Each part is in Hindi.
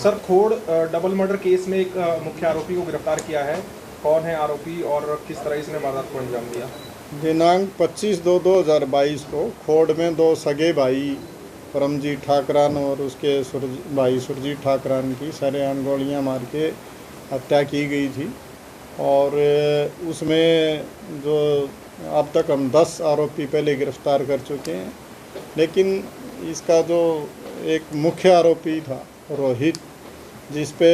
सर, खोड़ डबल मर्डर केस में एक मुख्य आरोपी को गिरफ्तार किया है। कौन है आरोपी और किस तरह इसने वारदात को अंजाम दिया? दिनांक 25/2/2022 को खोड़ में दो सगे भाई परमजीत ठाकरान और उसके भाई सुरजीत ठाकरान की सरेआम गोलियां मार के हत्या की गई थी। और उसमें जो अब तक हम 10 आरोपी पहले गिरफ्तार कर चुके हैं, लेकिन इसका जो एक मुख्य आरोपी था रोहित, जिस पे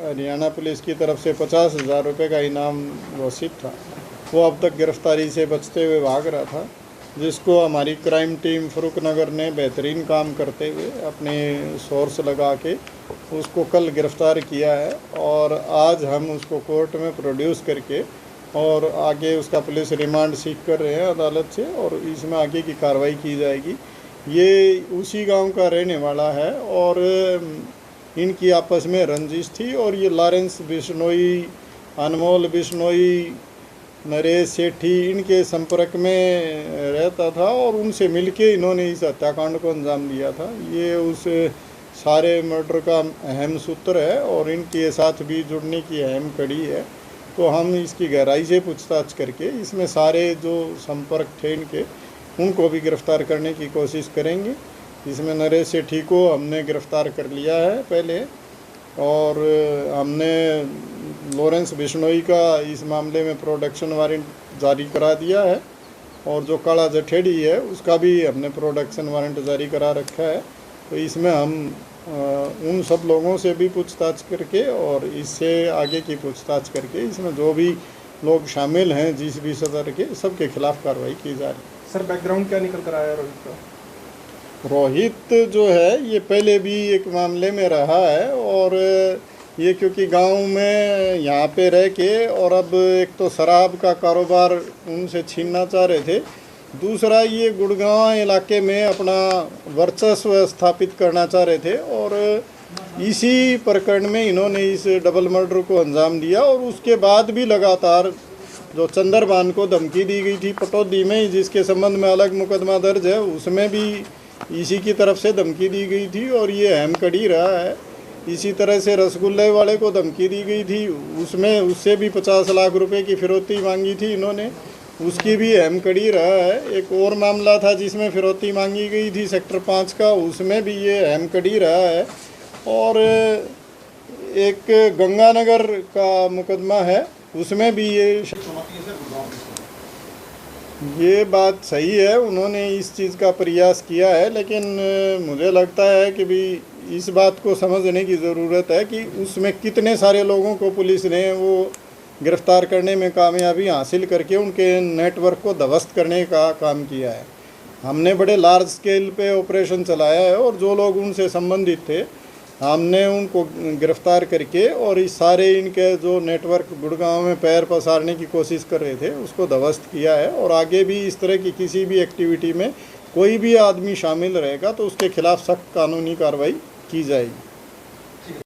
हरियाणा पुलिस की तरफ से 50,000 रुपये का इनाम घोषित था, वो अब तक गिरफ्तारी से बचते हुए भाग रहा था, जिसको हमारी क्राइम टीम फरुखनगर ने बेहतरीन काम करते हुए अपने सोर्स लगा के उसको कल गिरफ़्तार किया है। और आज हम उसको कोर्ट में प्रोड्यूस करके और आगे उसका पुलिस रिमांड सीख कर रहे हैं अदालत से, और इसमें आगे की कार्रवाई की जाएगी। ये उसी गांव का रहने वाला है और इनकी आपस में रंजिश थी, और ये लॉरेंस बिश्नोई, अनमोल बिश्नोई, नरेश सेठी इनके संपर्क में रहता था और उनसे मिलके इन्होंने इस हत्याकांड को अंजाम दिया था। ये उस सारे मर्डर का अहम सूत्र है और इनके साथ भी जुड़ने की अहम कड़ी है। तो हम इसकी गहराई से पूछताछ करके इसमें सारे जो संपर्क थे इनके, उनको भी गिरफ़्तार करने की कोशिश करेंगे। इसमें नरेश सेठी को हमने गिरफ़्तार कर लिया है पहले, और हमने लॉरेंस बिश्नोई का इस मामले में प्रोडक्शन वारंट जारी करा दिया है, और जो काला जठेड़ी है उसका भी हमने प्रोडक्शन वारंट जारी करा रखा है। तो इसमें हम उन सब लोगों से भी पूछताछ करके और इससे आगे की पूछताछ करके इसमें जो भी लोग शामिल हैं जिस भी सदर के, सबके खिलाफ कार्रवाई की जा रही है। सर, बैकग्राउंड क्या निकल कर आया रोहित का? रोहित जो है ये पहले भी एक मामले में रहा है, और ये क्योंकि गांव में यहाँ पे रह के और अब एक तो शराब का कारोबार उनसे छीनना चाह रहे थे, दूसरा ये गुड़गांव इलाके में अपना वर्चस्व स्थापित करना चाह रहे थे, और इसी प्रकरण में इन्होंने इस डबल मर्डर को अंजाम दिया। और उसके बाद भी लगातार जो चंद्रभान को धमकी दी गई थी पटौदी में, जिसके संबंध में अलग मुकदमा दर्ज है, उसमें भी इसी की तरफ से धमकी दी गई थी और ये अहम कड़ी रहा है। इसी तरह से रसगुल्ले वाले को धमकी दी गई थी, उसमें उससे भी 50 लाख रुपए की फिरौती मांगी थी इन्होंने, उसकी भी अहम कड़ी रहा है। एक और मामला था जिसमें फिरौती मांगी गई थी सेक्टर 5 का, उसमें भी ये अहम कड़ी रहा है। और एक गंगानगर का मुकदमा है, उसमें भी ये बात सही है, उन्होंने इस चीज़ का प्रयास किया है, लेकिन मुझे लगता है कि भी इस बात को समझने की ज़रूरत है कि उसमें कितने सारे लोगों को पुलिस ने वो गिरफ़्तार करने में कामयाबी हासिल करके उनके नेटवर्क को ध्वस्त करने का काम किया है। हमने बड़े लार्ज स्केल पे ऑपरेशन चलाया है, और जो लोग उनसे संबंधित थे हमने उनको गिरफ़्तार करके और इस सारे इनके जो नेटवर्क गुड़गांव में पैर पसारने की कोशिश कर रहे थे उसको ध्वस्त किया है। और आगे भी इस तरह की किसी भी एक्टिविटी में कोई भी आदमी शामिल रहेगा तो उसके खिलाफ सख्त कानूनी कार्रवाई की जाएगी।